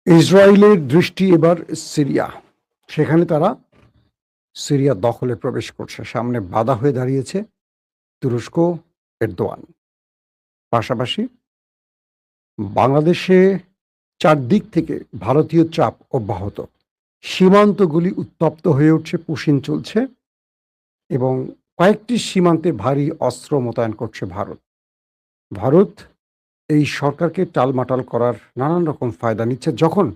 ইসরায়েলের দৃষ্টি এবার সিরিয়া। সেখানে তারা সিরিয়া দখলে প্রবেশ করছে। সামনে বাধা হয়ে দাঁড়িয়েছে তুরস্ক, এরদোয়ান। পাশাপাশি বাংলাদেশে চারদিক থেকে ভারতীয় চাপ অব্যাহত। সীমান্তগুলি উত্তপ্ত হয়ে উঠছে, পুশিন চলছে এবং কয়েকটি সীমান্তে ভারী অস্ত্র মোতায়েন করছে ভারত। ভারত এই সরকারকে টালমাটাল করার নানান রকম ফায়দা নিচ্ছে। যখন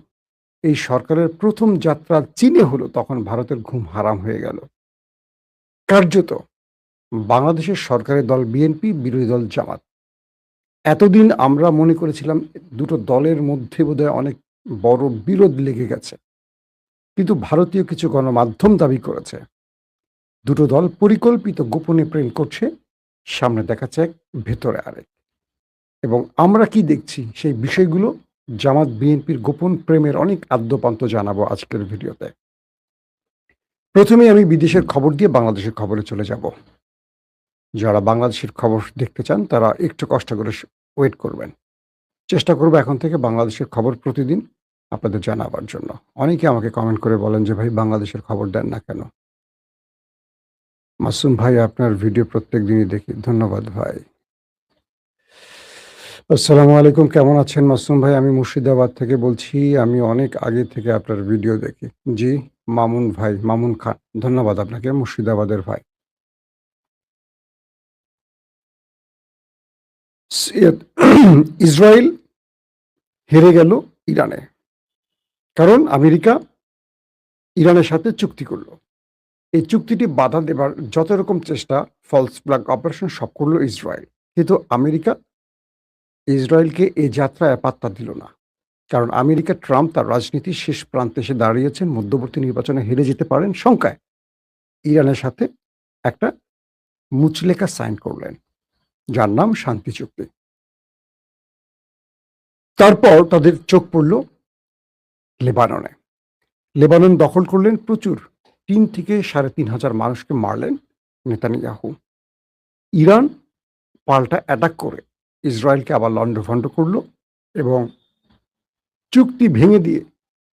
এই সরকারের প্রথম যাত্রা চীনে হলো, তখন ভারতের ঘুম হারাম হয়ে গেল। কার্যত বাংলাদেশের সরকারি দল বিএনপি, বিরোধী দল জামাত। এতদিন আমরা মনে করেছিলাম দুটো দলের মধ্যে বোধহয় অনেক বড় বিরোধ লেগে গেছে, কিন্তু ভারতীয় কিছু গণমাধ্যম দাবি করেছে দুটো দল পরিকল্পিত গোপনে প্রেম করছে। সামনে দেখাচ্ছে এক, ভেতরে আরেক। এবং আমরা কি দেখছি সেই বিষয়গুলো, জামাত বিএনপির গোপন প্রেমের অনেক আদ্যপান্ত জানাবো আজকের ভিডিওতে। প্রথমে আমি বিদেশের খবর দিয়ে বাংলাদেশের খবরে চলে যাব। যারা বাংলাদেশের খবর দেখতে চান তারা একটু কষ্ট করে ওয়েট করবেন। চেষ্টা করবো এখন থেকে বাংলাদেশের খবর প্রতিদিন আপনাদের জানাবার জন্য। অনেকে আমাকে কমেন্ট করে বলেন যে ভাই বাংলাদেশের খবর দেন না কেন। মাসুম ভাই, আপনার ভিডিও প্রত্যেক দিনই দেখি, ধন্যবাদ ভাই। আসসালামু আলাইকুম, কেমন আছেন মাসুম ভাই? আমি মুর্শিদাবাদ থেকে বলছি। আমি অনেক আগে থেকে আপনার ভিডিও দেখি। জি, মামুন ভাই, মামুন খান, ধন্যবাদ আপনাকে, মুর্শিদাবাদের ভাই। ইসরায়েল হেরে গেল ইরানে, কারণ আমেরিকা ইরানের সাথে চুক্তি করলো। এই চুক্তিটি বাধা দেবার যত রকম চেষ্টা, ফলস ফ্ল্যাগ অপারেশন সব করলো ইসরায়েল। কিন্তু আমেরিকা ইসরায়েলকে এই যাত্রায় পাত্তা দিল না, কারণ আমেরিকা, ট্রাম্প তার রাজনীতির শেষ প্রান্তে এসে দাঁড়িয়েছেন। মধ্যবর্তী নির্বাচনে হেরে যেতে পারেন শঙ্কায় ইরানের সাথে একটা মুচলেখা সাইন করলেন, যার নাম শান্তি চুক্তি। তারপর তাদের চোখ পড়ল লেবাননে। লেবানন দখল করলেন, প্রচুর 3 থেকে 3,500 মানুষকে মারলেন নেতানিয়াহু। ইরান পাল্টা অ্যাটাক করে ইসরায়েলকে আবার লণ্ডভণ্ড করলো এবং চুক্তি ভেঙে দিয়ে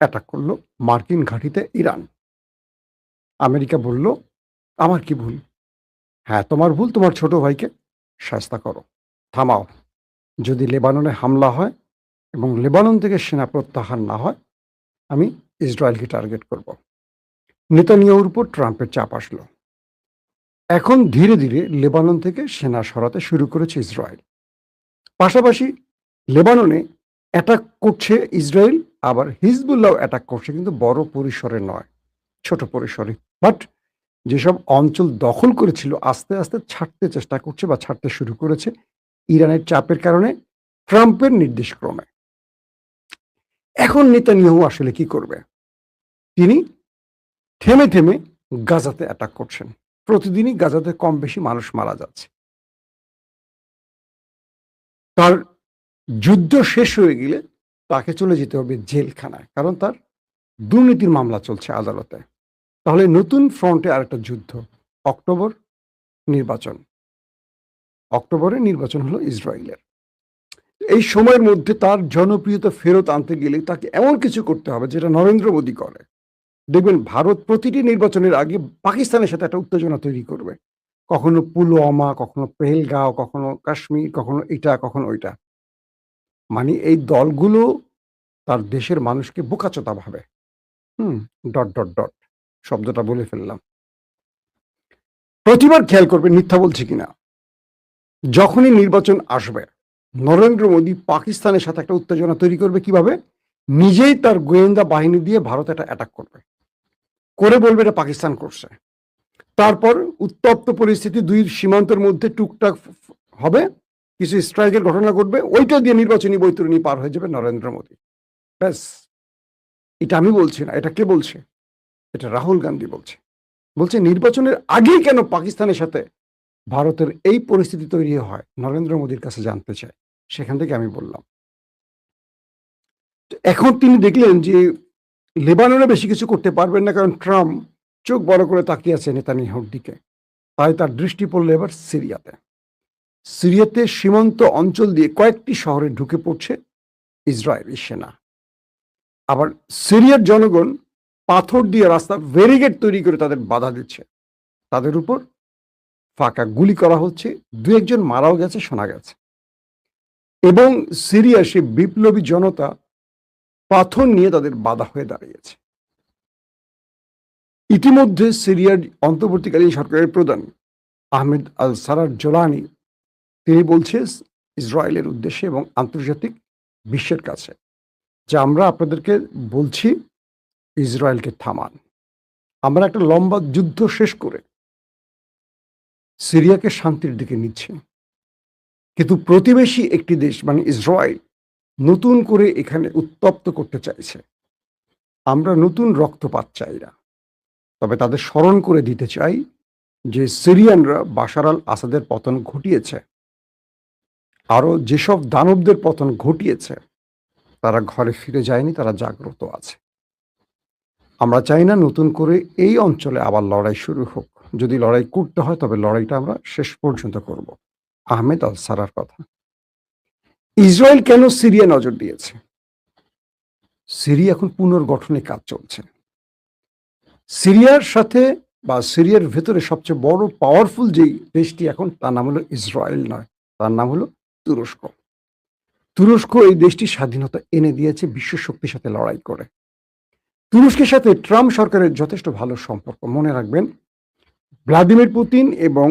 অ্যাটাক করলো মার্কিন ঘাঁটিতে ইরান। আমেরিকা বলল, আমার কি ভুল? হ্যাঁ, তোমার ভুল, তোমার ছোট ভাইকে শায়েস্তা করো, থামাও। যদি লেবাননে হামলা হয় এবং লেবানন থেকে সেনা প্রত্যাহার না হয়, আমি ইসরায়েলকে টার্গেট করব। নেতানিয়াহুর উপর ট্রাম্পের চাপ আসলো। এখন ধীরে ধীরে লেবানন থেকে সেনা সরাতে শুরু করেছে ইসরায়েল। পাশাপাশি লেবাননে অ্যাটাক করছে ইসরায়েল, আবার হিজবুল্লাহ অ্যাটাক করছে, কিন্তু বড় পরিসরে নয়, ছোট পরিসরে। বাট যেসব অঞ্চল দখল করেছিল আস্তে আস্তে ছাড়তে চেষ্টা করছে বা ছাড়তে শুরু করেছে ইরানের চাপের কারণে, ট্রাম্পের নির্দেশক্রমে। এখন নেতানিয়াহু আসলে কি করবে? তিনি থেমে থেমে গাজাতে অ্যাটাক করছেন। প্রতিদিনই গাজাতে কম বেশি মানুষ মারা যাচ্ছে। তার যুদ্ধ শেষ হয়ে গেলে তাকে চলে যেতে হবে জেলখানায়, কারণ তার দুর্নীতির মামলা চলছে আদালতে। তাহলে নতুন ফ্রন্টে আরেকটা যুদ্ধ, অক্টোবর নির্বাচন। অক্টোবরে নির্বাচন হলো ইসরায়েলের। এই সময়ের মধ্যে তার জনপ্রিয়তা ফেরত আনতে গেলে তাকে এমন কিছু করতে হবে যেটা নরেন্দ্র মোদী করে। দেখবেন ভারত প্রতিটি নির্বাচনের আগে পাকিস্তানের সাথে একটা উত্তেজনা তৈরি করবে। কখনো পুলওয়ামা, কখনো পেহেলগাঁও, কখনো কাশ্মীর, কখনো এটা, কখনো ওইটা। মানে এই দলগুলো তার দেশের মানুষকে বোকাচোদা ভাবে। হুম, ডট ডট ডট শব্দটা বলে ফেললাম। প্রতিবার খেয়াল করবেন, মিথ্যা বলছি কিনা, যখনই নির্বাচন আসবে নরেন্দ্র মোদী পাকিস্তানের সাথে একটা উত্তেজনা তৈরি করবে। কিভাবে? নিজেই তার গোয়েন্দা বাহিনী দিয়ে ভারত এটা অ্যাটাক করবে, করে বলবে এটা পাকিস্তান করছে। তারপর উত্তপ্ত পরিস্থিতি, দুই সীমান্তের মধ্যে টুকটাক হবে, কিছু স্ট্রাইকের ঘটনা ঘটবে, ওইটা দিয়ে নির্বাচনী বৈতরণী পার হয়ে যাবে নরেন্দ্র মোদী। ব্যাস। এটা আমি বলছি না, এটা কে বলছে? এটা রাহুল গান্ধী বলছে। বলছে নির্বাচনের আগেই কেন পাকিস্তানের সাথে ভারতের এই পরিস্থিতি তৈরি হয়, নরেন্দ্র মোদীর কাছে জানতে চায়। সেখান থেকে আমি বললাম। এখন তিনি দেখলেন যে লেবাননে বেশি কিছু করতে পারবেন না, কারণ ট্রাম্প চোখ বড় করে তাকিয়ে আছে নেতানিয়াহুর দিকে। তাই তার দৃষ্টি পড়ল এবার সিরিয়াতে। সিরিয়াতে সীমান্ত অঞ্চল দিয়ে কয়েকটি শহরে ঢুকে পড়ছে ইসরায়েলি সেনা। আবার সিরিয়ার জনগণ পাথর দিয়ে রাস্তা ব্যারিকেড তৈরি করে তাদের বাধা দিচ্ছে। তাদের উপর ফাঁকা গুলি করা হচ্ছে, দু একজন মারাও গেছে শোনা গেছে। এবং সিরিয়ার সেই বিপ্লবী জনতা পাথর নিয়ে তাদের বাধা হয়ে দাঁড়িয়েছে। ইতিমধ্যে সিরিয়ার অন্তর্বর্তীকালীন সরকারের প্রধান আহমেদ আল সারার জোলানি তিনি বলছেন ইসরায়েলের উদ্দেশ্যে এবং আন্তর্জাতিক বিশ্বের কাছে যে আমরা আপনাদেরকে বলছি ইসরায়েলকে থামান। আমরা একটা লম্বা যুদ্ধ শেষ করে সিরিয়াকে শান্তির দিকে নিচ্ছি, কিন্তু প্রতিবেশী একটি দেশ মানে ইসরায়েল নতুন করে এখানে উত্তপ্ত করতে চাইছে। আমরা নতুন রক্তপাত চাই না, তবে তাদের স্মরণ করে দিতে চাই যে সিরিয়ানরা বাশার আল আসাদের পতন ঘটিয়েছে, আরও যেসব দানবদের পতন ঘটিয়েছে তারা ঘরে ফিরে যায়নি, তারা জাগ্রত আছে। আমরা চাই না নতুন করে এই অঞ্চলে আবার লড়াই শুরু হোক। যদি লড়াই করতে হয় তবে লড়াইটা আমরা শেষ পর্যন্ত করব। আহমেদ আল সারার কথা। ইসরায়েল কেন সিরিয়া নজর দিয়েছে? সিরিয়া এখন পুনর্গঠনে কাজ চলছে। সিরিয়ার সাথে বা সিরিয়ার ভেতরে সবচেয়ে বড় পাওয়ারফুল যেই দেশটি এখন তার নাম হলো ইসরায়েল নয়, তার নাম হলো তুরস্ক। তুরস্ক এই দেশটির স্বাধীনতা এনে দিয়েছে বিশ্ব শক্তির সাথে লড়াই করে। তুরস্কের সাথে ট্রাম্প সরকারের যথেষ্ট ভালো সম্পর্ক। মনে রাখবেন, ভ্লাদিমির পুতিন এবং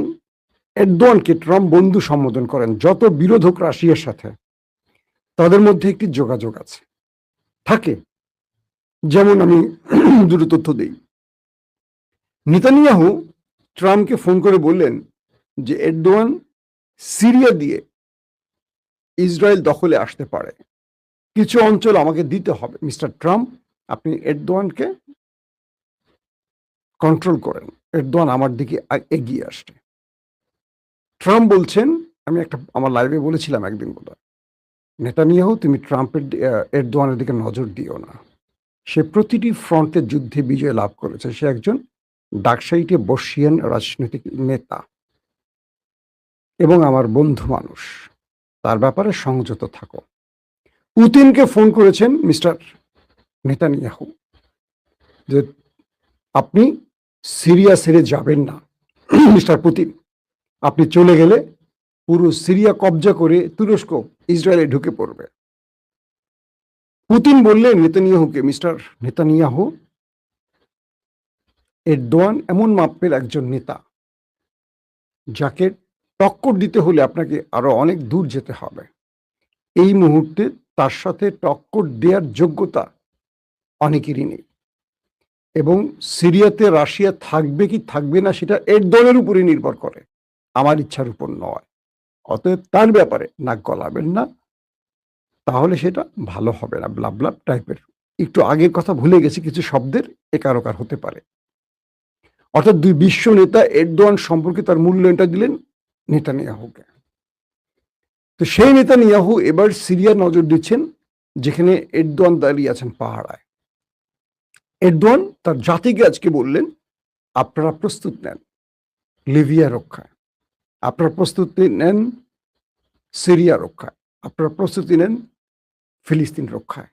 এরদোয়ানকে ট্রাম্প বন্ধু সম্বোধন করেন। যত বিরোধ হোক রাশিয়ার সাথে, তাদের মধ্যে একটি যোগাযোগ আছে, থাকে। যেমন আমি দুটো তথ্য দিই। নেতানিয়াহু ট্রাম্পকে ফোন করে বললেন যে এরদোয়ান সিরিয়া দিয়ে ইসরায়েল দখলে আসতে পারে, কিছু অঞ্চল আমাকে দিতে হবে। মিস্টার ট্রাম্প, আপনি এরদোয়ানকে কন্ট্রোল করেন, এরদোয়ান আমার দিকে এগিয়ে আসছে। ট্রাম্প বলছেন, আমি আমার লাইভে বলেছিলাম একদিন বলে, নেতানিয়াহু তুমি ট্রাম্পের এরদোয়ানের দিকে নজর দিও না। সে প্রতিটি ফ্রন্টের যুদ্ধে বিজয় লাভ করেছে। সে একজন ডাকসাইটে বর্ষিয়ান রাজনৈতিক নেতা এবং আমার বন্ধু মানুষ। তার ব্যাপারে সংযত থাকো। পুতিনকে ফোন করেছেন মিস্টার নেতানিয়াহু যে আপনি সিরিয়া ছেড়ে যাবেন না। মিস্টার পুতিন, আপনি চলে গেলে পুরো সিরিয়া কবজা করে তুরস্ক ইসরায়েলে ঢুকে পড়বে। পুতিন বললেন নেতানিয়াহুকে, মিস্টার নেতানিয়াহু, এরদোয়ান এমন মাপের একজন নেতা যাকে টক্কর দিতে হলে আপনাকে আরো অনেক দূর যেতে হবে। এই মুহূর্তে তার সাথে টক্কর দেওয়ার যোগ্যতা অনেকেরই নেই। এবং সিরিয়াতে রাশিয়া থাকবে কি থাকবে না সেটা এরদোয়ানের উপরে নির্ভর করে, আমার ইচ্ছার উপর নয়। অতএব তার ব্যাপারে নাক গলাবেন না, তাহলে সেটা ভালো হবে না। ব্লাব ব্লাব টাইপের একটু আগের কথা ভুলে গেছি, কিছু শব্দের একার ওকার হতে পারে। অর্থাৎ দুই বিশ্ব নেতা এরদোয়ান সম্পর্কে তার মূল্যায়নটা দিলেন নেতানিয়াহুকে। তো সেই নেতানিয়াহু এবার সিরিয়া নজর দিচ্ছেন, যেখানে এরদোয়ান দাঁড়িয়ে আছেন পাহারায়। এরদোয়ান তার জাতিকে আজকে বললেন, আপনারা প্রস্তুত নেন লিবিয়া রক্ষায়, আপনারা প্রস্তুতি নেন সিরিয়া রক্ষায়, আপনারা প্রস্তুতি নেন ফিলিস্তিন রক্ষায়,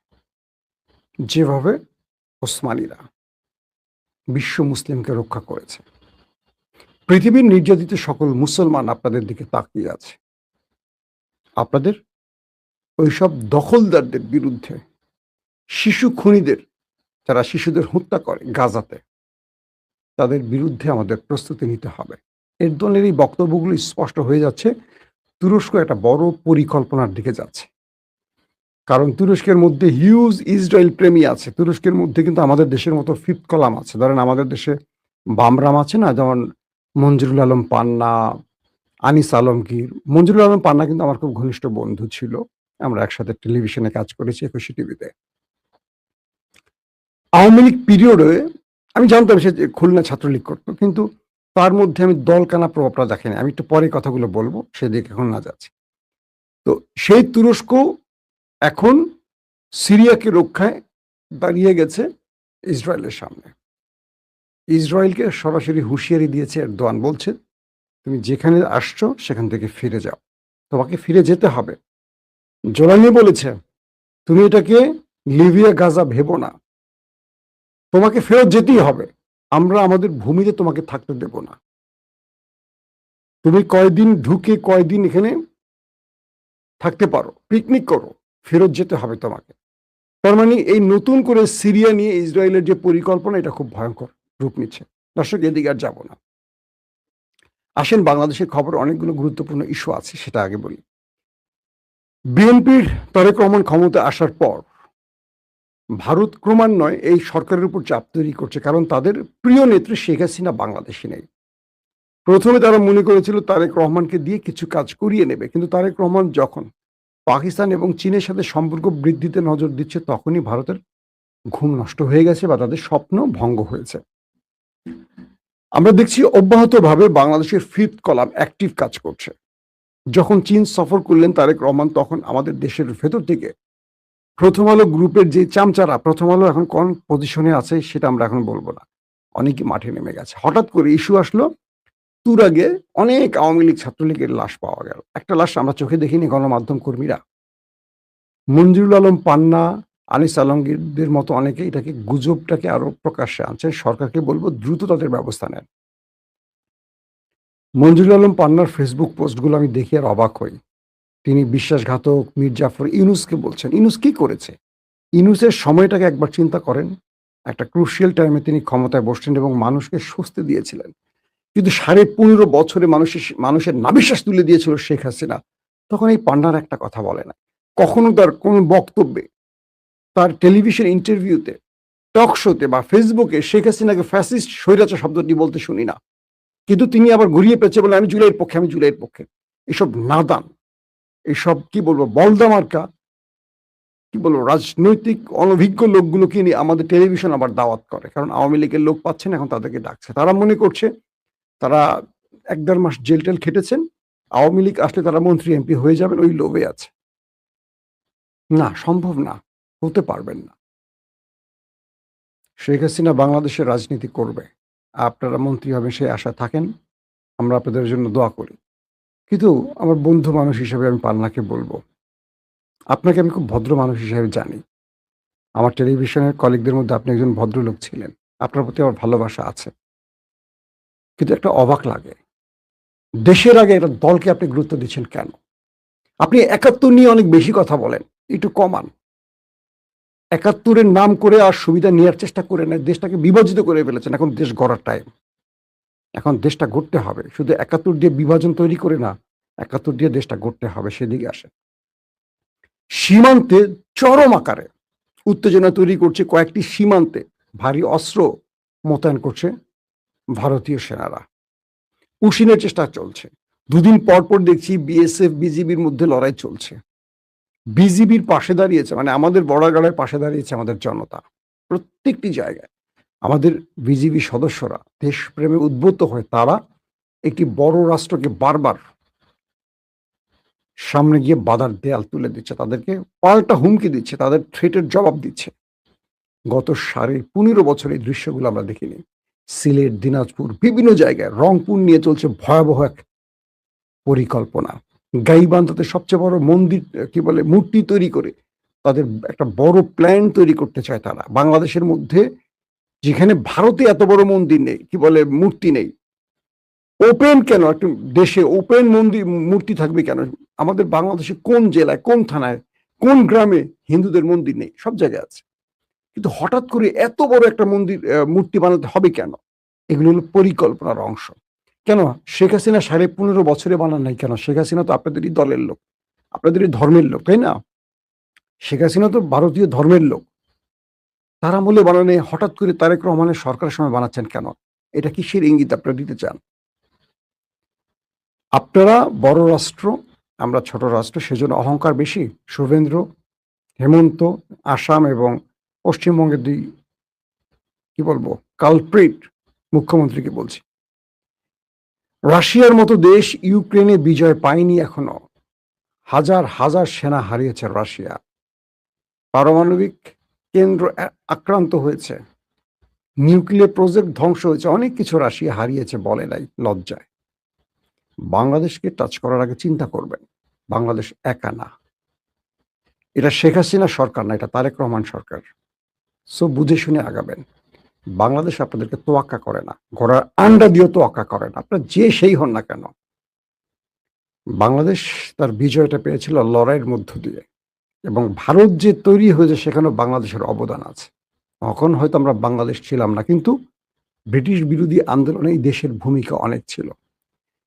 যেভাবে ওসমানীরা বিশ্ব মুসলিমকে রক্ষা করেছে। পৃথিবীর নির্যাতিত সকল মুসলমান আপনাদের দিকে তাকিয়ে আছে। আপনাদের ওইসব দখলদারদের বিরুদ্ধে, শিশু খুনিদের, যারা শিশুদের হত্যা করে গাজাতে, তাদের বিরুদ্ধে আমাদের প্রস্তুতি নিতে হবে। এরদোয়ানের এই বক্তব্যগুলো স্পষ্ট হয়ে যাচ্ছে তুরস্ক একটা বড় পরিকল্পনার দিকে যাচ্ছে। কারণ তুরস্কের মধ্যে হিউজ ইসরায়েল প্রেমী আছে। তুরস্কের মধ্যে কিন্তু আমাদের দেশের মতো ফিফথ কলাম আছে। ধরেন আমাদের দেশে বামরাম আছে না, যেমন মঞ্জুরুল আলম পান্না, আনিস আলমগীর। মঞ্জুরুল আলম পান্না কিন্তু আমার খুব ঘনিষ্ঠ বন্ধু ছিল, আমরা একসাথে টেলিভিশনে কাজ করেছি, 21 টিভিতে। আওয়ামী লীগ পিরিয়ডে আমি জানতাম সে খুলনা ছাত্রলীগ করতো, কিন্তু তার মধ্যে আমি দলকানা প্রভাবটা দেখিনি। আমি একটু পরে কথাগুলো বলবো, সেদিকে এখন না যাচ্ছি। তো সেই তুরস্ক এখন সিরিয়াকে রক্ষায় দাঁড়িয়ে গেছে ইসরায়েলের সামনে। ইসরায়েলকে সরাসরি হুঁশিয়ারি দিয়েছে এরদোয়ান, বলছে তুমি যেখানে আসছো সেখান থেকে ফিরে যাও, তোমাকে ফিরে যেতে হবে। জোলানি বলেছে তুমি এটাকে লিবিয়া গাজা ভেবো না, তোমাকে ফেরত যেতেই হবে, আমরা আমাদের ভূমিতে তোমাকে থাকতে দেব না। তুমি কয়দিন ঢুকে কয়দিন এখানে থাকতে পারো, পিকনিক করো, ফেরত যেতে হবে তোমাকে। তার মানে এই নতুন করে সিরিয়া নিয়ে ইসরায়েলের যে পরিকল্পনা, এটা খুব ভয়ঙ্কর রূপ নিচ্ছে। দর্শক, এদিকে আর যাবো না, আসেন বাংলাদেশের খবর, অনেকগুলো গুরুত্বপূর্ণ ইস্যু আছে, সেটা আগে বলি। বিএনপির তারেক রহমান ক্ষমতা আসার পর ভারত ক্রমান্বয়ে এই সরকারের উপর চাপ তৈরি করছে, কারণ তাদের প্রিয় নেত্রী শেখ হাসিনা বাংলাদেশে নেই। প্রথমে তারা মনে করেছিল তারেক রহমানকে দিয়ে কিছু কাজ করিয়ে নেবে, কিন্তু তারেক রহমান যখন পাকিস্তান এবং চীনের সাথে সম্পর্ক বৃদ্ধিতে নজর দিচ্ছে, তখনই ভারতের ঘুম নষ্ট হয়ে গেছে বা তাদের স্বপ্ন ভঙ্গ হয়েছে। আমরা দেখছি অব্যাহতভাবে বাংলাদেশের ফিফথ কলাম অ্যাক্টিভ কাজ করছে। যখন চীন সফর করলেন তারেক রহমান, তখন আমাদের দেশের ভেতর থেকে প্রথম আলো গ্রুপের যে চামচারা, প্রথম আলো এখন কোন পজিশনে আছে সেটা আমরা এখন বলবো না, অনেকে মাঠে নেমে গেছে। হঠাৎ করে ইস্যু আসলো, তুর আগে অনেক আওয়ামী লীগ ছাত্রলীগের লাশ পাওয়া গেল। একটা লাশ আমরা চোখে দেখিনি, গণমাধ্যম কর্মীরা, মঞ্জুরুল আলম পান্না, আনিস আলমগীরদের মতো অনেকে এটাকে, গুজবটাকে আরো প্রকাশ্যে আনছেন। সরকারকে বলবো দ্রুত তাদের ব্যবস্থা নেন। মঞ্জুরুল আলম পান্নার ফেসবুক পোস্টগুলো আমি দেখি আর অবাক হই। তিনি বিশ্বাসঘাতক মীর জাফর ইউনূসকে বলছেন। ইউনূস কি করেছে? ইউনূসের সময়টাকে একবার চিন্তা করেন। একটা ক্রুশিয়াল টাইমে তিনি ক্ষমতায় বসছেন এবং মানুষকে স্বস্তি দিয়েছিলেন। কিন্তু 15.5 বছরে মানুষের নাভিশ্বাস তুলে দিয়েছিল শেখ হাসিনা। তখন এই পান্নার একটা কথা বলে না। কখনো তার কোন বক্তব্যে, তার টেলিভিশন ইন্টারভিউতে, টক শোতে বা ফেসবুকে শেখ হাসিনাকে ফ্যাসিস্ট, স্বৈরাচার শব্দটি বলতে শুনি না। কিন্তু তিনি আবার ঘুরিয়ে পেঁচে বলে আমি জুলাইয়ের পক্ষে, আমি জুলাইয়ের পক্ষে। এসব নাদান, এসব কি বলবো, বলদা মার্কা, কি বলবো, রাজনৈতিক অনভিজ্ঞ লোকগুলোকে নিয়ে আমাদের টেলিভিশন আবার দাওয়াত করে। কারণ আওয়ামী লীগের লোক পাচ্ছেন, এখন তাদেরকে ডাকছে। তারা মনে করছে তারা 1-1.5 মাস জেল টেল খেটেছেন, আওয়ামী লীগ আসলে তারা মন্ত্রী এমপি হয়ে যাবেন, ওই লোভে আছে। না, সম্ভব না, হতে পারবেন না। শেখ হাসিনা বাংলাদেশের রাজনীতি করবে, আপনারা মন্ত্রী হবেন সেই আশা থাকেন, আমরা আপনাদের জন্য দোয়া করি। কিন্তু আমার বন্ধু মানুষ হিসেবে আমি পান্নাকে বলবো, আপনাকে আমি খুব ভদ্র মানুষ হিসেবে জানি। আমার টেলিভিশনের কলিগদের মধ্যে আপনি একজন ভদ্রলোক ছিলেন। আপনার প্রতি আমার ভালোবাসা আছে। কিন্তু একটা অবাক লাগে, দেশের আগে একটা দলকে আপনি গুরুত্ব দিচ্ছেন কেন? আপনি ৭১ নিয়ে অনেক বেশি কথা বলেন, একটু কমান। ৭১-এর নাম করে আর সুবিধা নেওয়ার চেষ্টা করে না, দেশটাকে বিভাজিত করে ফেলেছেন। এখন দেশ গড়ার টাইম, এখন দেশটা গড়তে হবে। শুধু ৭১ দিয়ে বিভাজন তৈরি করে না, ৭১ দিয়ে দেশটা গড়তে হবে, সেদিকে আসেন। সীমান্তে চরম আকারে উত্তেজনা তৈরি করছে, কয়েকটি সীমান্তে ভারী অস্ত্র মোতায়েন করছে ভারতীয় সেনারা। উশিনের চেষ্টা চলছে। দুদিন পর পর দেখছি বিএসএফ বিজিবির মধ্যে লড়াই চলছে। বিজিবির পাশে দাঁড়িয়েছে, মানে আমাদের বর্ডার পাশে দাঁড়িয়েছে আমাদের জনতা। প্রত্যেকটি জায়গায় আমাদের বিজিবি সদস্যরা দেশপ্রেমে উদ্বুদ্ধ হয়ে তারা একটি বড় রাষ্ট্রকে বারবার সামনে গিয়ে বাধার দেয়াল তুলে দিচ্ছে, তাদেরকে পাল্টা হুমকি দিচ্ছে, তাদের থ্রেটের জবাব দিচ্ছে। গত 15.5 বছর এই দৃশ্যগুলো আমরা দেখিনি। সিলেট, দিনাজপুর, বিভিন্ন জায়গায়, রংপুর নিয়ে চলছে ভয়াবহ এক পরিকল্পনা। গাইবান্ধাতে সবচেয়ে বড় মন্দির, কি বলে, মূর্তি তৈরি করে তাদের একটা বড় প্ল্যান তৈরি করতে চায় তারা। বাংলাদেশের মধ্যে, যেখানে ভারতে এত বড় মন্দির নেই, কি বলে, মূর্তি নেই, ওপেন কেন একটা দেশে ওপেন মন্দির মূর্তি থাকবে কেন? আমাদের বাংলাদেশে কোন জেলায়, কোন থানায়, কোন গ্রামে হিন্দুদের মন্দির নেই? সব জায়গায় আছে। কিন্তু হঠাৎ করে এত বড় একটা মন্দির, মূর্তি বানাতে হবে কেন? এগুলো হলো পরিকল্পনার অংশ। কেন শেখ হাসিনা 15.5 বছরে বানান নাই কেন? শেখ হাসিনা তো আপনাদেরই দলের লোক, আপনাদেরই ধর্মের লোক, তাই না? শেখ হাসিনা তো ভারতীয় ধর্মের লোক। তার আমলে বানানে, হঠাৎ করে তারেক রহমানের সরকারের সময় বানাচ্ছেন কেন? এটা কিসের ইঙ্গিত আপনারা দিতে চান? আপনারা বড় রাষ্ট্র, আমরা ছোট রাষ্ট্র, সেজন্য অহংকার বেশি। শুভেন্দ্র, হেমন্ত, আসাম এবং পশ্চিমবঙ্গের 2, কি বলবো, কালপ্রিট মুখ্যমন্ত্রীকে বলছি। রাশিয়ার মতো দেশ ইউক্রেনে বিজয় পায়নি এখনো। হাজার হাজার সেনা হারিয়েছে রাশিয়া। পারমাণবিক কেন্দ্র আক্রান্ত হয়েছে, নিউক্লিয়ার প্রজেক্ট ধ্বংস হয়েছে, অনেক কিছু রাশিয়া হারিয়েছে, বলে নাই লজ্জায়। বাংলাদেশকে টাচ করার আগে চিন্তা করবেন, বাংলাদেশ একা না। এটা শেখ হাসিনা সরকার না, এটা তারেক রহমান সরকার। সো বুঝে শুনে আগাবেন। বাংলাদেশ আপনাদেরকে তোয়াক্কা করে না, ঘোড়ার আন্ডা দিয়েও তোয়াক্কা করে না, আপনার যে সেই হন না কেন। বাংলাদেশ তার বিজয়টা পেয়েছিল লড়াইয়ের মধ্য দিয়ে, এবং ভারত যে তৈরি হয়েছে সেখানেও বাংলাদেশের অবদান আছে। তখন হয়তো আমরা বাংলাদেশ ছিলাম না, কিন্তু ব্রিটিশ বিরোধী আন্দোলনে এই দেশের ভূমিকা অনেক ছিল,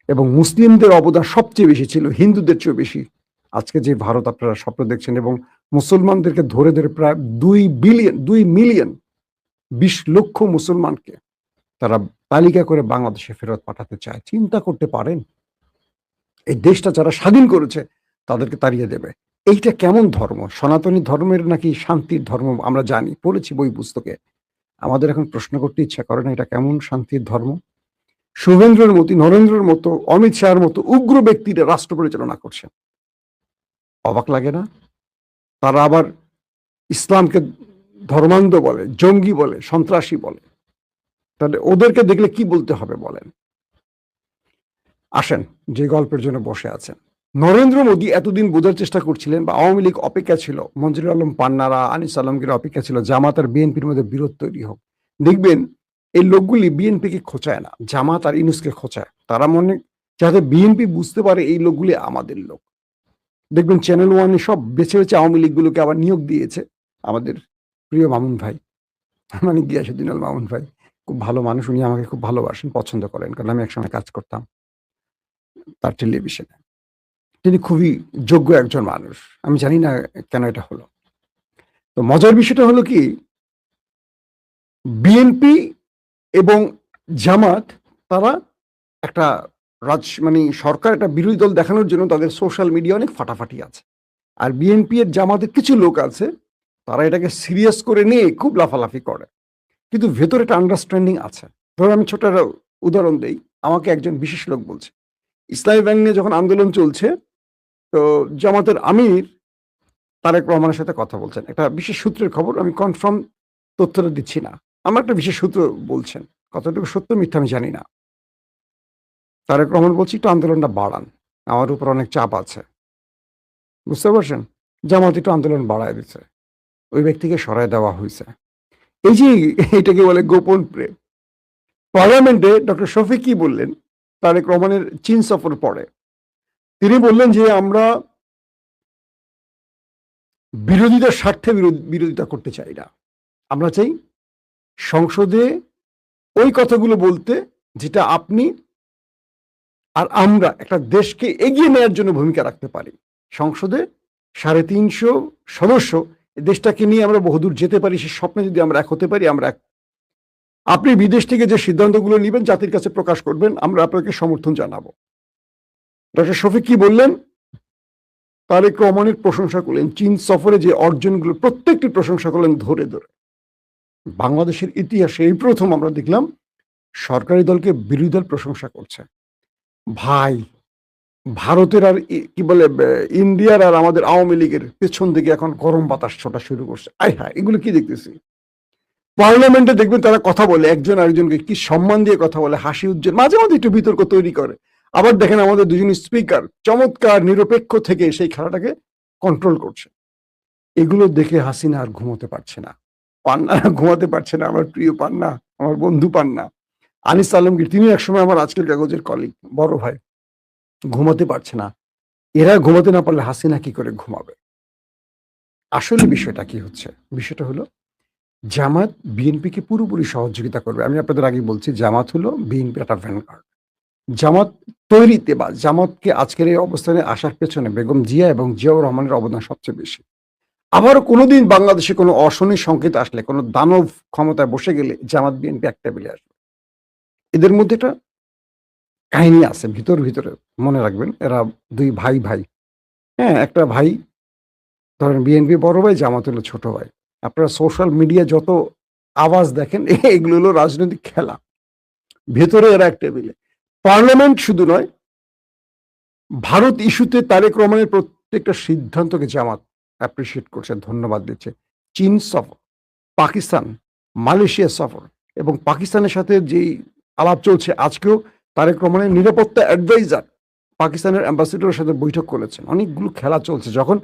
এবং মুসলিমদের অবদান সবচেয়ে বেশি ছিল, হিন্দুদের চেয়েও বেশি। আজকে যে ভারত আপনারা স্বপ্ন দেখছেন, এবং মুসলমানদেরকে ধরে ধরে প্রায় 2 মিলিয়ন 20 লক্ষ মুসলমানকে তারা তালিকা করে বাংলাদেশে ফেরত পাঠাতে চায়। চিন্তা করতে পারেন, এই দেশটা যারা স্বাধীন করেছে তাদেরকে তাড়িয়ে দেবে। এইটা কেমন ধর্ম? সনাতনী ধর্মের নাকি শান্তির ধর্ম? আমরা জানি, পড়েছি বই পুস্তকে। আমাদের এখন প্রশ্ন করতে ইচ্ছা করে না, এটা কেমন শান্তির ধর্ম? শুভেন্দ্রের মতো, নরেন্দ্রের মতো, অমিত শাহের মতো উগ্র ব্যক্তিরা রাষ্ট্র পরিচালনা করছেন। অবাক লাগে না? তারা আবার ইসলামকে ধর্মান্ধ বলে, জঙ্গি বলে, সন্ত্রাসী বলে। তাহলে ওদেরকে দেখলে কি বলতে হবে বলেন? আসেন, যে গল্পের জন্য বসে আছেন, নরেন্দ্র মোদী এতদিন বোঝার চেষ্টা করছিলেন, বা আওয়ামী লীগ অপেক্ষা ছিল, মঞ্জুরুল আলম পান্নারা, আনিস আলমগীর অপেক্ষা ছিল জামাত আর বিএনপির মধ্যে বিরোধ তৈরি হোক। দেখবেন এই লোকগুলি বিএনপিকে খোঁচায় না, জামাত আর ইউনূসকে খোঁচায়। তারা মনে, যাতে বিএনপি বুঝতে পারে এই লোকগুলি আমাদের লোক। দেখবেন চ্যানেল ওয়ানে সব বেছে বেছে আওয়ামী লীগগুলোকে আবার নিয়োগ দিয়েছে। আমাদের প্রিয় মামুন ভাই, মানে গিয়াসুদ্দিন আল মামুন ভাই, খুব ভালো মানুষ, উনি আমাকে খুব ভালোবাসেন, পছন্দ করেন, কারণ আমি একসময় কাজ করতাম তার টেলিভিশনে। তিনি খুবই যোগ্য একজন মানুষ। আমি জানি না কেন এটা হলো। তো মজার বিষয়টা হলো কি, বিএনপি এবং জামাত, তারা একটা মানে সরকার, একটা বিরোধী দল দেখানোর জন্য তাদের সোশ্যাল মিডিয়া অনেক ফাটাফাটি আছে। আর বিএনপি এর জামাতের কিছু লোক আছে, তারা এটাকে সিরিয়াস করে নিয়ে খুব লাফালাফি করে, কিন্তু ভেতরে একটা আন্ডারস্ট্যান্ডিং আছে। ধরো আমি ছোট একটা উদাহরণ দেই। আমাকে একজন বিশেষ লোক বলছে, ইসলামী ব্যাংক নিয়ে যখন আন্দোলন চলছে, তো জামাতের আমির তারেক রহমানের সাথে কথা বলছেন, একটা বিশেষ সূত্রের খবর, আমি কনফার্ম তথ্যটা দিচ্ছি না, আমার একটা বিশেষ সূত্র বলছেন, কতটুকু সত্য মিথ্যা আমি জানি না। তারেক রহমান বলছি একটু আন্দোলনটা বাড়ান, আমার উপর অনেক চাপ আছে, বুঝতে পারছেন? জামাত একটু আন্দোলন বাড়ায় দিচ্ছে, ওই ব্যক্তিকে সরায় দেওয়া হয়েছে। এই যে এটাকে বলে গোপন প্রেম। পার্লামেন্টে ডক্টর শফিক কি বললেন তারেক রহমানের চীন সফর পরে? তিনি বললেন যে আমরা বিরোধীদের স্বার্থে বিরোধিতা করতে চাই না, আমরা চাই সংসদে ওই কথাগুলো বলতে যেটা আপনি আর আমরা একটা দেশকে এগিয়ে নেওয়ার জন্য ভূমিকা রাখতে পারি। সংসদে 350 সদস্য, দেশটাকে নিয়ে আমরা বহুদূর যেতে পারি, সে স্বপ্নে যদি আমরা এক হতে পারি, আমরা এক। আপনি বিদেশ থেকে যে সিদ্ধান্তগুলো নেবেন জাতির কাছে প্রকাশ করবেন, আমরা আপনাকে সমর্থন জানাবো। ডক্টর শফিক কি বললেন? তারেক রহমানের প্রশংসা করলেন, চীন সফরে যে অর্জনগুলো প্রত্যেকটি প্রশংসা করলেন ধরে ধরে। বাংলাদেশের ইতিহাসে এই প্রথম আমরা দেখলাম সরকারি দলকে বিরোধী দল প্রশংসা করছে। ভাই, ভারতের আর কি বলে ইন্ডিয়ার আর আমাদের আওয়ামী লীগের পেছন দিকে এখন গরম বাতাস ছোটা শুরু করছে। আয় হায়, এগুলো কি দেখতেছি? পার্লামেন্টে দেখবেন তারা কথা বলে, একজন আরেকজনকে কি সম্মান দিয়ে কথা বলে, হাসি উজ্জ্বল, মাঝে মাঝে একটু বিতর্ক তৈরি করে। আবার দেখেন আমাদের দুজন স্পিকার চমৎকার নিরপেক্ষ থেকে সেই খেলাটাকে কন্ট্রোল করছে। এগুলো দেখে হাসিনা আর ঘুমোতে পারছে না, পান্না ঘুমাতে পারছে না, আমার প্রিয় পান্না, আমার বন্ধু পান্না, আনিস আলমগীর, তিনি একসময় আমার আজকের কাগজের কলিগ, বড় ভাই, ঘুমাতে পারছে না। এরা ঘুমাতে না পারলে হাসিনা কি করে ঘুমাবে? আসলে বিষয়টা কি হচ্ছে? বিষয়টা হলো জামাত বিএনপিকে পুরোপুরি সহযোগিতা করবে। আমি আপনাদের আগে বলছি, জামাত হলো বিএনপির একটা ভ্যানগার্ড। জামাত তৈরিতে বা জামাতকে আজকের এই অবস্থানে আসার পেছনে বেগম জিয়া এবং জিয়াউর রহমানের অবদান সবচেয়ে বেশি। আবারও কোনোদিন বাংলাদেশে কোনো অশনি সংকেত আসলে, কোনো দানব ক্ষমতায় বসে গেলে জামাত বিএনপি এক টেবিলে আসবে। এদের মধ্যে একটা কাহিনী আছে ভিতরে, মনে রাখবেন, এরা দুই ভাই ভাই। হ্যাঁ, একটা ভাই, ধরেন বিএনপি বড় ভাই, জামাত হলো ছোট ভাই। আপনারা সোশ্যাল মিডিয়া যত আওয়াজ দেখেন, এগুলো হলো রাজনৈতিক খেলা। ভেতরে এরা এক টেবিলে। পার্লামেন্ট শুধু নয়, ভারত ইস্যুতে তারেক রহমানের প্রত্যেকটা সিদ্ধান্তকে জামাত অ্যাপ্রিসিয়েট করছে, ধন্যবাদ দিচ্ছে। চীন সফর, পাকিস্তান, মালয়েশিয়া সফর, এবং পাকিস্তানের সাথে যেই আলাপ চলছে, আজকেও তারেক রহমানের নিরাপত্তা অ্যাডভাইজার পাকিস্তানের অ্যাম্বাসেডরের সাথে বৈঠক করেছেন। অনেকগুলো খেলা চলছে। যখন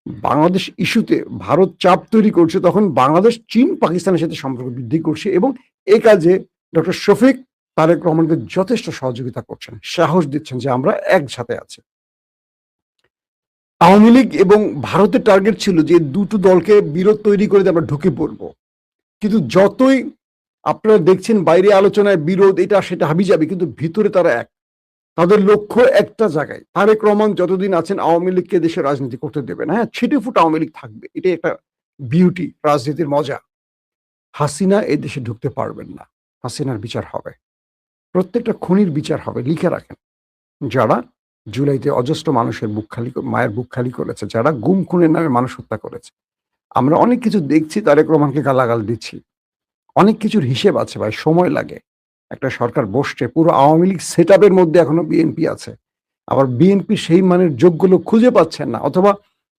বাংলাদেশ ইস্যুতে ভারত চাপ তৈরি করছে, তখন বাংলাদেশ চীন পাকিস্তানের সাথে সম্পর্ক বৃদ্ধি করছে এবং এ কাজে ডক্টর শফিক তারেক রহমানকে যথেষ্ট সহযোগিতা করছেন, সাহস দিচ্ছেন যে আমরা একসাথে আছি। আওয়ামী লীগ এবং ভারতের টার্গেট ছিল যে দুটো দলকে বিরোধ তৈরি করে আমরা ঢুকে পড়বো, কিন্তু যতই আপনারা দেখছেন বাইরে আলোচনায় বিরোধ এটা সেটা হাবিজাবি, কিন্তু ভিতরে তারা এক, তাদের লক্ষ্য একটা জায়গায়। তারেক রহমান যতদিন আছেন আওয়ামী লীগকে দেশে রাজনীতি করতে দেবে না। হ্যাঁ, ছিটে ফুট আওয়ামী লীগ থাকবে, এটাই একটা বিউটি, রাজনীতির মজা। হাসিনা এই দেশে ঢুকতে পারবেন না, হাসিনার বিচার হবে, প্রত্যেকটা খুনির বিচার হবে। লিখে রাখেন, যারা জুলাইতে অজস্র মানুষের বুক খালি, মায়ের বুক খালি করেছে, যারা গুম খুনের নামে মানুষ হত্যা করেছে। আমরা অনেক কিছু দেখছি, তারেক রহমানকে গালাগাল দিচ্ছি, অনেক কিছুর হিসেব আছে ভাই, সময় লাগে। একটা সরকার বসছে, পুরো আওয়ামী লীগ সেট আপের মধ্যে এখনো বিএনপি আছে, আবার বিএনপি সেই মানের যোগ্য লোক খুঁজে পাচ্ছেন না, অথবা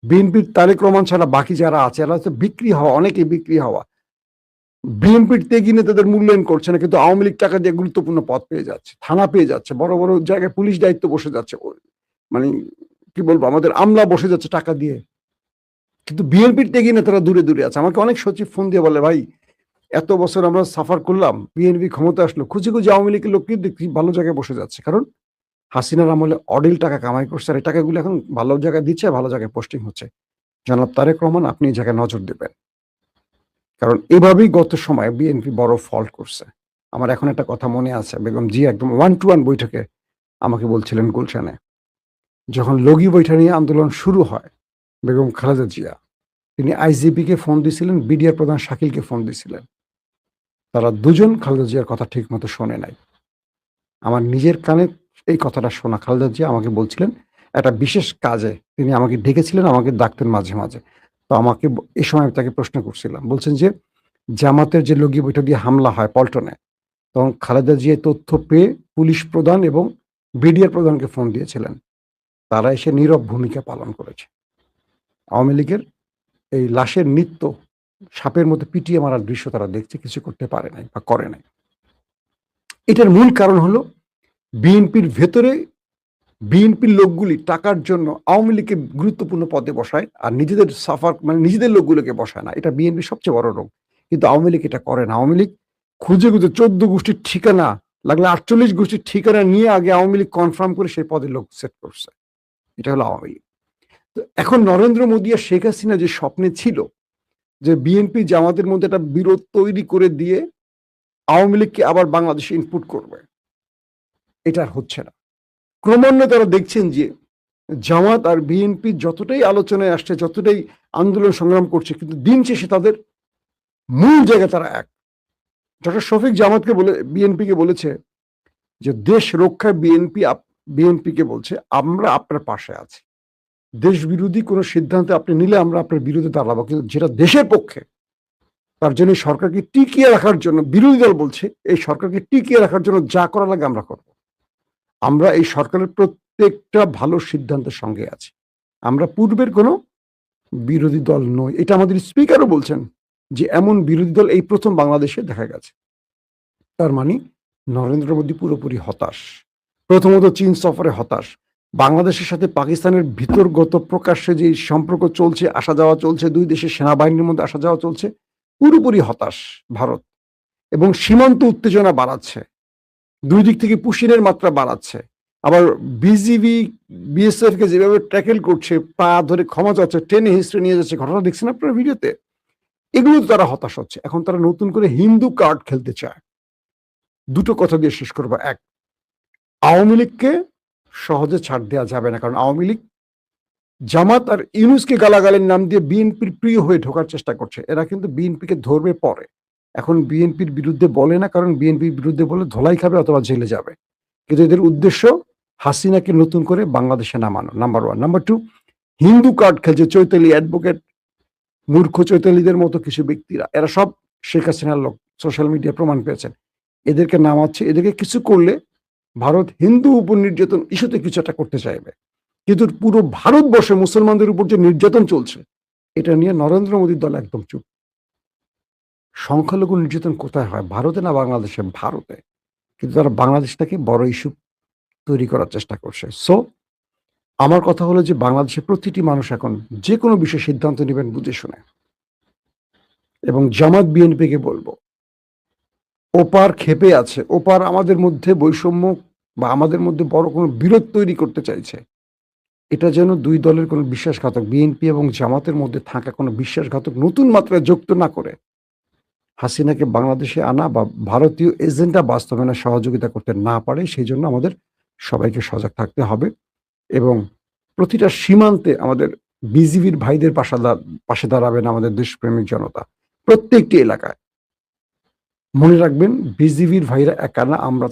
বিএনপির তারেক রহমান ছাড়া বাকি যারা আছে এরা হচ্ছে বিক্রি হওয়া, অনেকে বিক্রি হওয়া। বিএনপির ত্যাগী নেতাদের মূল্যায়ন করছে না, কিন্তু আওয়ামী লীগ টাকা দিয়ে গুরুত্বপূর্ণ পদ পেয়ে যাচ্ছে, থানা পেয়ে যাচ্ছে, বড় বড় জায়গায় পুলিশ দায়িত্ব বসে যাচ্ছে, মানে কি বলবো, আমাদের আমলা বসে যাচ্ছে টাকা দিয়ে। কিন্তু বিএনপির ত্যাগী নেতারা দূরে দূরে আছে। আমাকে অনেক সচিব ফোন দিয়ে বলে, ভাই এত বছর আমরা সাফার করলাম, বিএনপি ক্ষমতা আসলো, খুঁজে খুঁজে আওয়ামী লীগের লোককে দেখি ভালো জায়গায় বসে যাচ্ছে, কারণ হাসিনার আমলে অডিল টাকা কামাই করছে, আর এই টাকাগুলো এখন ভালো জায়গায় দিচ্ছে, ভালো জায়গায় পোস্টিং হচ্ছে। জনাব তারেক রহমান, আপনি এই জায়গায় নজর দেবেন, কারণ এভাবেই গত সময়ে বিএনপি বড় ফল্ট করছে। আমার এখন একটা কথা মনে আছে, বেগম জি একদম 1-to-1 বৈঠকে আমাকে বলছিলেন গুলশানে, যখন লগি বৈঠা নিয়ে আন্দোলন শুরু হয়, বেগম খালেদা জিয়া তিনি আইজিপিকে ফোন দিয়েছিলেন, বিডিআর প্রধান শাকিলকে ফোন দিয়েছিলেন, তারা দুজন খালেদা জিয়ার কথা ঠিক মতো শোনে নাই। আমার নিজের কানে এই কথাটা শোনা, খালেদা জিয়া আমাকে বলছিলেন একটা বিশেষ কাজে তিনি আমাকে ডেকেছিলেন, আমাকে ডাকতেন মাঝে মাঝে। তো আমাকে এই সময় আমি তাকে প্রশ্ন করছিলাম, বলছেন যে জামাতের যে লগি বৈঠক দিয়ে হামলা হয় পল্টনে, তখন খালেদা জিয়া তথ্য পেয়ে পুলিশ প্রধান এবং বিডিআর প্রধানকে ফোন দিয়েছিলেন, তারা এসে নীরব ভূমিকা পালন করেছে। আওয়ামী লীগের এই লাশের নিত্য সাপের মতো পিটিয়ে মারার দৃশ্য তারা দেখছে, কিছু করতে পারে নাই বা করে নাই। এটার মূল কারণ হলো বিএনপির ভেতরে বিএনপির লোকগুলি টাকার জন্য আওয়ামী লীগকে গুরুত্বপূর্ণ পদে বসায়, আর নিজেদের সাফার মানে নিজেদের লোকগুলোকে বসায় না। এটা বিএনপির সবচেয়ে বড় রোগ, কিন্তু আওয়ামী লীগ এটা করে না। আওয়ামী লীগ খুঁজে খুঁজে 14 গোষ্ঠীর ঠিকানা, লাগলে 48 গোষ্ঠীর ঠিকানা নিয়ে আগে আওয়ামী লীগ কনফার্ম করে সেই পদে লোক সেট করছে। এটা হলো আওয়ামী লীগ। তো এখন নরেন্দ্র মোদী আর শেখ হাসিনা যে স্বপ্নে ছিল যে বিএনপি জামাতের মধ্যে একটা বিরোধ তৈরি করে দিয়ে আওয়ামী লীগকে আবার বাংলাদেশে ইনপুট করবে, এটা আর হচ্ছে না। ক্রমান্বয়ে তারা দেখছেন যে জামাত আর বিএনপি যতটাই আলোচনায় আসছে, যতটাই আন্দোলন সংগ্রাম করছে, কিন্তু দিন শেষে তাদের মূল জায়গা তারা এক। ডক্টর শফিক জামাতকে বলে বিএনপিকে বলেছে যে দেশ রক্ষায় বিএনপিকে বলছে আমরা আপনার পাশে আছি, দেশ বিরোধী কোনো সিদ্ধান্ত আপনি নিলে আমরা আপনার বিরুদ্ধে দাঁড়াবো, কিন্তু যেটা দেশের পক্ষে তার জন্য সরকারকে টিকিয়ে রাখার জন্য বিরোধী দল বলছে এই সরকারকে টিকিয়ে রাখার জন্য যা করা লাগে আমরা করব। আমরা এই সরকারের প্রত্যেকটা ভালো সিদ্ধান্তের সঙ্গে আছি, আমরা পূর্বের কোনো বিরোধী দল নয়। এটা আমাদের স্পিকারও বলছেন যে এমন বিরোধী দল এই প্রথম বাংলাদেশে দেখা গেছে। তার মানে নরেন্দ্র মোদী পুরোপুরি হতাশ। প্রথমত চীন সফরে হতাশ, বাংলাদেশের সাথে পাকিস্তানের ভিতরগত প্রকাশ্যে যে সম্পর্ক চলছে, আসা যাওয়া চলছে, দুই দেশের সেনাবাহিনীর মধ্যে আসা যাওয়া চলছে, পুরোপুরি হতাশ ভারত। এবং সীমান্ত উত্তেজনা বাড়াচ্ছে, দুই দিক থেকে পুশিনের মাত্রা বাড়াচ্ছে। আবার বিজিবি বিএসএফ কে যেভাবে ট্যাকেল করছে, পা ধরে ক্ষমা চাচ্ছে, টেনে হিস্ট্রি নিয়ে যাচ্ছে, ঘটনা দেখছেন আপনার ভিডিওতে, এগুলো তারা হতাশ হচ্ছে। এখন তারা নতুন করে হিন্দু কার্ড খেলতে চায়। দুটো কথা দিয়ে শেষ করবো। এক, আওয়ামী লীগকে সহজে ছাড় দেওয়া যাবে না, কারণ আওয়ামী লীগ জামাত আর ইউনূসকে গালাগালের নাম দিয়ে বিএনপির প্রিয় হয়ে ঢোকার চেষ্টা করছে। এরা কিন্তু বিএনপিকে ধরবে পরে, এখন বিএনপির বিরুদ্ধে বলে না, কারণ বিএনপির বিরুদ্ধে বলে ধোলাই খাবে অথবা জেলে যাবে। কিন্তু এদের উদ্দেশ্য হাসিনাকে নতুন করে বাংলাদেশে নামানো, number one. Number two, Hindu card খেলছে চৈতালি অ্যাডভোকেট, মূর্খ চৈতালিদের মতো কিছু ব্যক্তিরা, এরা সব শেখ হাসিনার লোক, সোশ্যাল মিডিয়া প্রমাণ পেয়েছেন। এদেরকে নামাচ্ছে, এদেরকে কিছু করলে ভারত হিন্দু উপর নির্যাতন ইস্যুতে কিছু একটা করতে চাইবে, কিন্তু পুরো ভারতবর্ষে মুসলমানদের উপর যে নির্যাতন চলছে এটা নিয়ে নরেন্দ্র মোদীর দল একদম চুপ। সংখ্যালঘু নির্যাতন কোথায় হয়, ভারতে না বাংলাদেশে? ভারতে। কিন্তু তারা বাংলাদেশটাকে বড় ইস্যু তৈরি করার চেষ্টা করছে। সো আমার কথা হলো যে বাংলাদেশের প্রতিটি মানুষ এখন যে কোনো বিষয়ে সিদ্ধান্ত নেবেন বুঝে শুনে। এবং জামাত বিএনপিকে বলবো, ওপার ক্ষেপে আছে, ওপার আমাদের মধ্যে বৈষম্য বা আমাদের মধ্যে বড় কোনো বিরোধ তৈরি করতে চাইছে। এটা যেন দুই দলের কোনো বিশ্বাসঘাতক, বিএনপি এবং জামাতের মধ্যে থাকা কোনো বিশ্বাসঘাতক নতুন মাত্রায় যুক্ত না করে হাসিনাকে বাংলাদেশে আনা বা ভারতীয় এজেন্ডা বাস্তবায়নে সহযোগিতা করতে না পারে, সেই জন্য আমাদের সবাইকে সজাগ থাকতে হবে এবং প্রতিটা সীমান্তে আমাদের বিজিবির ভাইদের পাশে দাঁড়াবেন আমাদের দেশপ্রেমিক জনতা। প্রত্যেকটি এলাকায়। মনে রাখবেন, বিজিবির ভাইরা একা না, আমরা